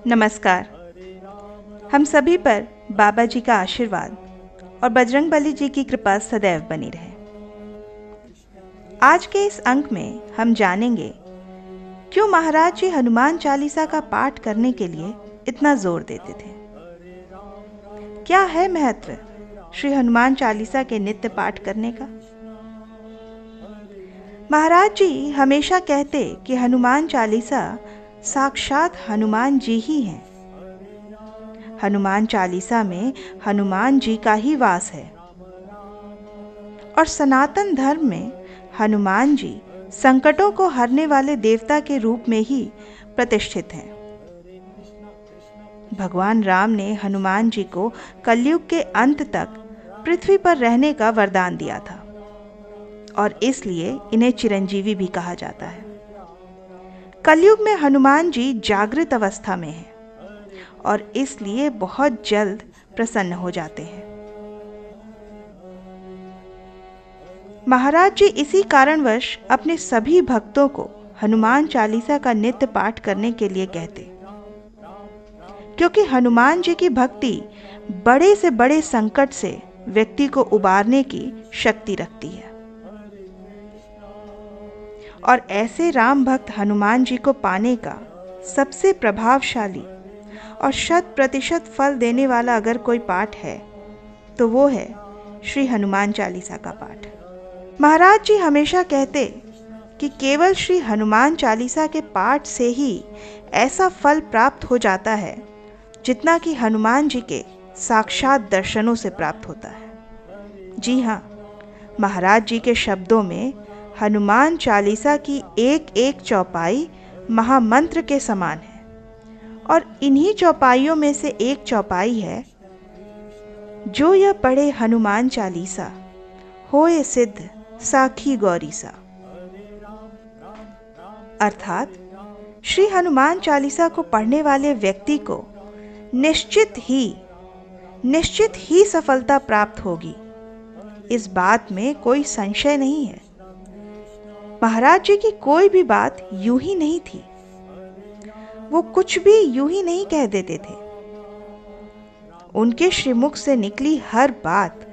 नमस्कार। हम सभी पर बाबा जी का आशीर्वाद और बजरंगबली जी की कृपा सदैव बनी रहे। आज के इस अंक में हम जानेंगे क्यों महाराज जी हनुमान चालीसा का पाठ करने के लिए इतना जोर देते थे। क्या है महत्व श्री हनुमान चालीसा के नित्य पाठ करने का। महाराज जी हमेशा कहते कि हनुमान चालीसा साक्षात हनुमान जी ही हैं। हनुमान चालीसा में हनुमान जी का ही वास है और सनातन धर्म में हनुमान जी संकटों को हरने वाले देवता के रूप में ही प्रतिष्ठित हैं। भगवान राम ने हनुमान जी को कलयुग के अंत तक पृथ्वी पर रहने का वरदान दिया था और इसलिए इन्हें चिरंजीवी भी कहा जाता है। कलयुग में हनुमान जी जागृत अवस्था में हैं और इसलिए बहुत जल्द प्रसन्न हो जाते हैं। महाराज जी इसी कारणवश अपने सभी भक्तों को हनुमान चालीसा का नित्य पाठ करने के लिए कहते, क्योंकि हनुमान जी की भक्ति बड़े से बड़े संकट से व्यक्ति को उबारने की शक्ति रखती है और ऐसे राम भक्त हनुमान जी को पाने का सबसे प्रभावशाली और 100% फल देने वाला अगर कोई पाठ है तो वो है श्री हनुमान चालीसा का पाठ। महाराज जी हमेशा कहते कि केवल श्री हनुमान चालीसा के पाठ से ही ऐसा फल प्राप्त हो जाता है जितना कि हनुमान जी के साक्षात दर्शनों से प्राप्त होता है। जी हाँ, महाराज जी के शब्दों में हनुमान चालीसा की एक एक चौपाई महामंत्र के समान है और इन्हीं चौपाइयों में से एक चौपाई है, जो यह पढ़े हनुमान चालीसा होए सिद्ध साखी गौरी सा। अर्थात श्री हनुमान चालीसा को पढ़ने वाले व्यक्ति को निश्चित ही सफलता प्राप्त होगी, इस बात में कोई संशय नहीं है। महाराज जी की कोई भी बात यूं ही नहीं थी, वो कुछ भी यूं ही नहीं कह देते थे। उनके श्रीमुख से निकली हर बात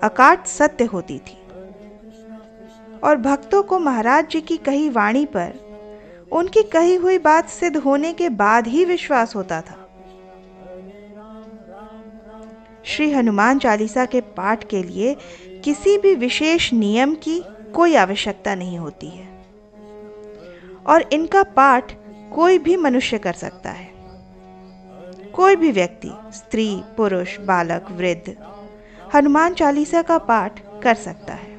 अकाट सत्य होती थी और भक्तों को महाराज जी की कही वाणी पर उनकी कही हुई बात सिद्ध होने के बाद ही विश्वास होता था। श्री हनुमान चालीसा के पाठ के लिए किसी भी विशेष नियम की कोई आवश्यकता नहीं होती है और इनका पाठ कोई भी मनुष्य कर सकता है। कोई भी व्यक्ति, स्त्री, पुरुष, बालक, वृद्ध हनुमान चालीसा का पाठ कर सकता है।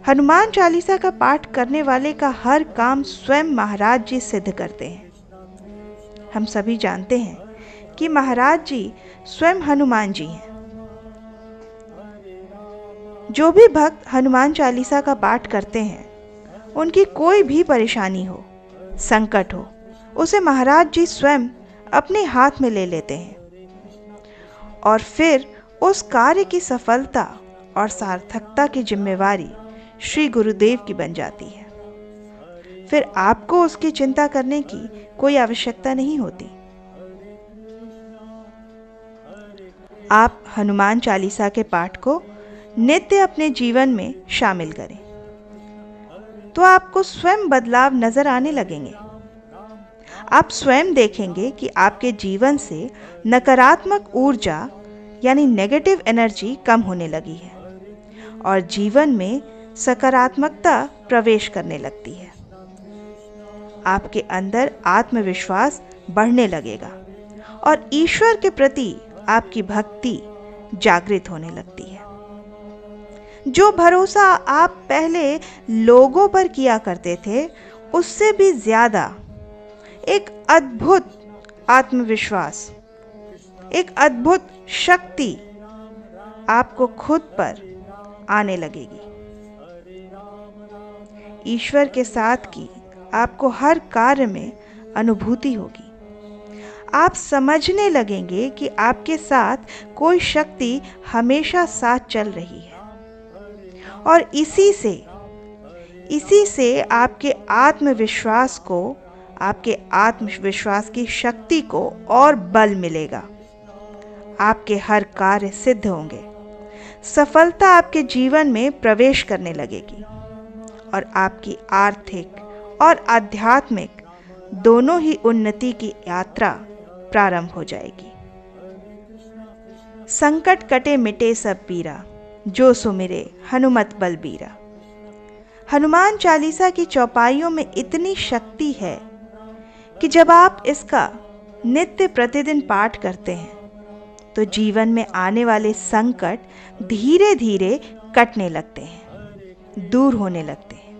हनुमान चालीसा का पाठ करने वाले का हर काम स्वयं महाराज जी सिद्ध करते हैं। हम सभी जानते हैं कि महाराज जी स्वयं हनुमान जी हैं। जो भी भक्त हनुमान चालीसा का पाठ करते हैं, उनकी कोई भी परेशानी हो, संकट हो, उसे महाराज जी स्वयं अपने हाथ में ले लेते हैं और फिर उस कार्य की सफलता और सार्थकता की जिम्मेवारी श्री गुरुदेव की बन जाती है। फिर आपको उसकी चिंता करने की कोई आवश्यकता नहीं होती। आप हनुमान चालीसा के पाठ को नित्य अपने जीवन में शामिल करें तो आपको स्वयं बदलाव नजर आने लगेंगे। आप स्वयं देखेंगे कि आपके जीवन से नकारात्मक ऊर्जा यानी नेगेटिव एनर्जी कम होने लगी है और जीवन में सकारात्मकता प्रवेश करने लगती है। आपके अंदर आत्मविश्वास बढ़ने लगेगा और ईश्वर के प्रति आपकी भक्ति जागृत होने लगती है। जो भरोसा आप पहले लोगों पर किया करते थे, उससे भी ज्यादा एक अद्भुत आत्मविश्वास, एक अद्भुत शक्ति आपको खुद पर आने लगेगी। ईश्वर के साथ की आपको हर कार्य में अनुभूति होगी। आप समझने लगेंगे कि आपके साथ कोई शक्ति हमेशा साथ चल रही है और इसी से आपके आत्मविश्वास को आपके आत्मविश्वास की शक्ति को और बल मिलेगा। आपके हर कार्य सिद्ध होंगे। सफलता आपके जीवन में प्रवेश करने लगेगी और आपकी आर्थिक और आध्यात्मिक दोनों ही उन्नति की यात्रा प्रारंभ हो जाएगी। संकट कटे मिटे सब पीरा, जो सुमिरे हनुमत बलबीरा। हनुमान चालीसा की चौपाइयों में इतनी शक्ति है कि जब आप इसका नित्य प्रतिदिन पाठ करते हैं तो जीवन में आने वाले संकट धीरे धीरे कटने लगते हैं, दूर होने लगते हैं।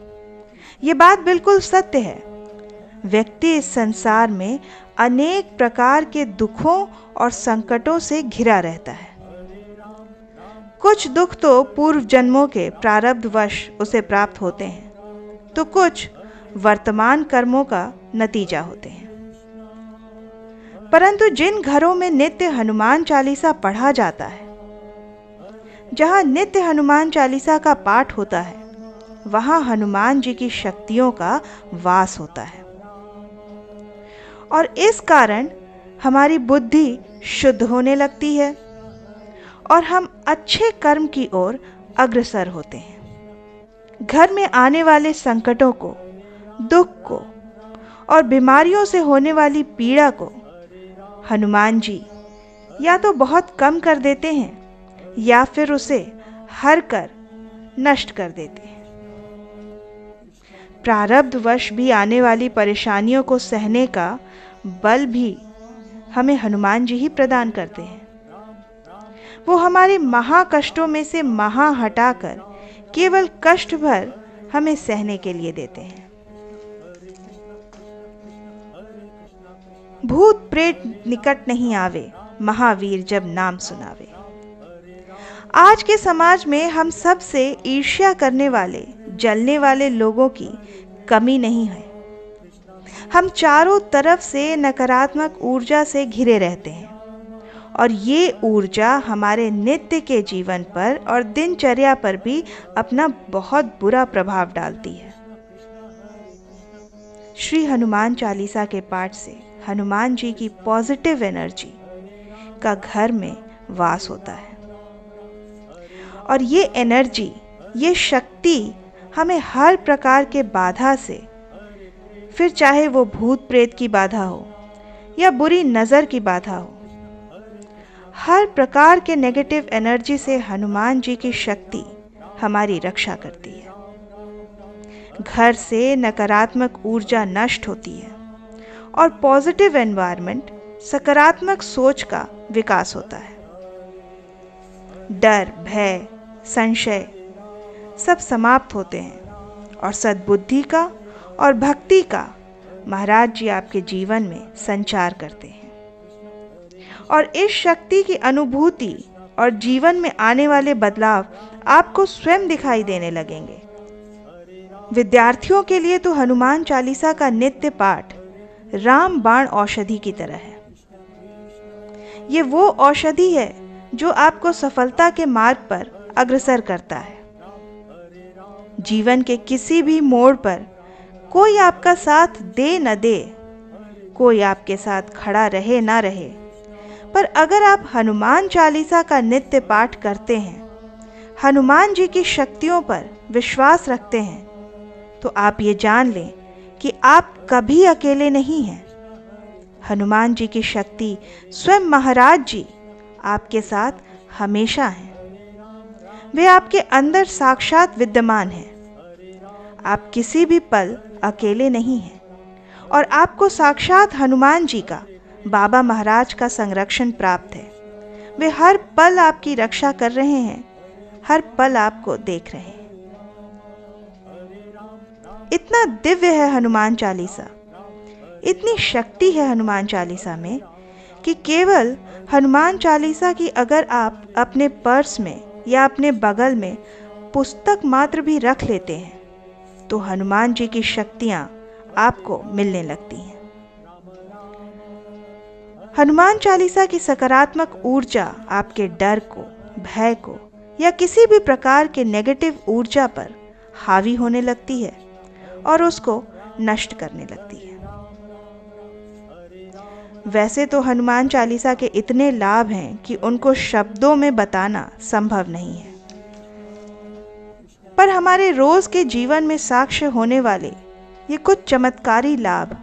ये बात बिल्कुल सत्य है। व्यक्ति इस संसार में अनेक प्रकार के दुखों और संकटों से घिरा रहता है। कुछ दुख तो पूर्व जन्मों के प्रारब्धवश उसे प्राप्त होते हैं, तो कुछ वर्तमान कर्मों का नतीजा होते हैं। परंतु जिन घरों में नित्य हनुमान चालीसा पढ़ा जाता है, जहाँ नित्य हनुमान चालीसा का पाठ होता है, वहाँ हनुमान जी की शक्तियों का वास होता है और इस कारण हमारी बुद्धि शुद्ध होने लगती है और हम अच्छे कर्म की ओर अग्रसर होते हैं। घर में आने वाले संकटों को, दुख को और बीमारियों से होने वाली पीड़ा को हनुमान जी या तो बहुत कम कर देते हैं या फिर उसे हर कर नष्ट कर देते हैं। प्रारब्धवश भी आने वाली परेशानियों को सहने का बल भी हमें हनुमान जी ही प्रदान करते हैं। वो हमारे महा कष्टों में से महा हटाकर केवल कष्ट भर हमें सहने के लिए देते हैं। भूत प्रेत निकट नहीं आवे, महावीर जब नाम सुनावे। आज के समाज में हम सब से ईर्ष्या करने वाले, जलने वाले लोगों की कमी नहीं है। हम चारों तरफ से नकारात्मक ऊर्जा से घिरे रहते हैं और ये ऊर्जा हमारे नित्य के जीवन पर और दिनचर्या पर भी अपना बहुत बुरा प्रभाव डालती है। श्री हनुमान चालीसा के पाठ से हनुमान जी की पॉजिटिव एनर्जी का घर में वास होता है और ये एनर्जी, ये शक्ति हमें हर प्रकार के बाधा से, फिर चाहे वो भूत प्रेत की बाधा हो या बुरी नज़र की बाधा हो, हर प्रकार के नेगेटिव एनर्जी से हनुमान जी की शक्ति हमारी रक्षा करती है। घर से नकारात्मक ऊर्जा नष्ट होती है और पॉजिटिव एनवायरनमेंट, सकारात्मक सोच का विकास होता है। डर, भय, संशय सब समाप्त होते हैं और सद्बुद्धि का और भक्ति का महाराज जी आपके जीवन में संचार करते हैं और इस शक्ति की अनुभूति और जीवन में आने वाले बदलाव आपको स्वयं दिखाई देने लगेंगे। विद्यार्थियों के लिए तो हनुमान चालीसा का नित्य पाठ राम बाण औषधि की तरह है। ये वो औषधि है जो आपको सफलता के मार्ग पर अग्रसर करता है। जीवन के किसी भी मोड़ पर कोई आपका साथ दे न दे, कोई आपके साथ खड़ा रहे ना रहे, पर अगर आप हनुमान चालीसा का नित्य पाठ करते हैं, हनुमान जी की शक्तियों पर विश्वास रखते हैं, तो आप ये जान लें कि आप कभी अकेले नहीं हैं। हनुमान जी की शक्ति स्वयं महाराज जी आपके साथ हमेशा हैं। वे आपके अंदर साक्षात विद्यमान हैं। आप किसी भी पल अकेले नहीं हैं और आपको साक्षात हनुमान जी का, बाबा महाराज का संरक्षण प्राप्त है। वे हर पल आपकी रक्षा कर रहे हैं, हर पल आपको देख रहे हैं। इतना दिव्य है हनुमान चालीसा, इतनी शक्ति है हनुमान चालीसा में कि केवल हनुमान चालीसा की अगर आप अपने पर्स में या अपने बगल में पुस्तक मात्र भी रख लेते हैं तो हनुमान जी की शक्तियाँ आपको मिलने लगती हैं। हनुमान चालीसा की सकारात्मक ऊर्जा आपके डर को, भय को या किसी भी प्रकार के नेगेटिव ऊर्जा पर हावी होने लगती है और उसको नष्ट करने लगती है। वैसे तो हनुमान चालीसा के इतने लाभ हैं कि उनको शब्दों में बताना संभव नहीं है, पर हमारे रोज के जीवन में साक्ष्य होने वाले ये कुछ चमत्कारी लाभ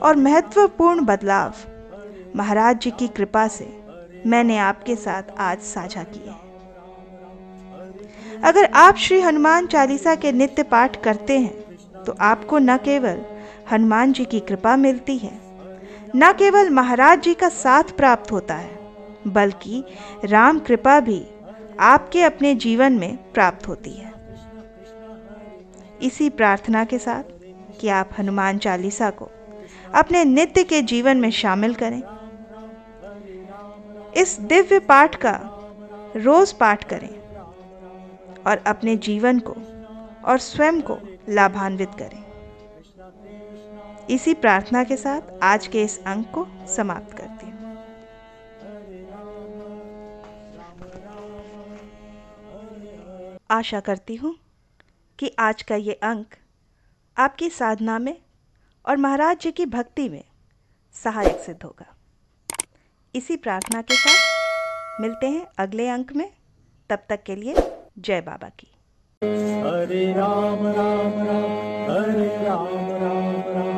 और महत्वपूर्ण बदलाव महाराज जी की कृपा से मैंने आपके साथ आज साझा किए हैं। अगर आप श्री हनुमान चालीसा के नित्य पाठ करते हैं तो आपको न केवल हनुमान जी की कृपा मिलती है, न केवल महाराज जी का साथ प्राप्त होता है, बल्कि राम कृपा भी आपके अपने जीवन में प्राप्त होती है। इसी प्रार्थना के साथ कि आप हनुमान चालीसा को अपने नित्य के जीवन में शामिल करें, इस दिव्य पाठ का रोज पाठ करें और अपने जीवन को और स्वयं को लाभान्वित करें। इसी प्रार्थना के साथ आज के इस अंक को समाप्त करती हूँ। आशा करती हूँ कि आज का ये अंक आपकी साधना में और महाराज जी की भक्ति में सहायक सिद्ध होगा। इसी प्रार्थना के साथ मिलते हैं अगले अंक में। तब तक के लिए जय बाबा की। हरे राम राम राम हरे राम राम राम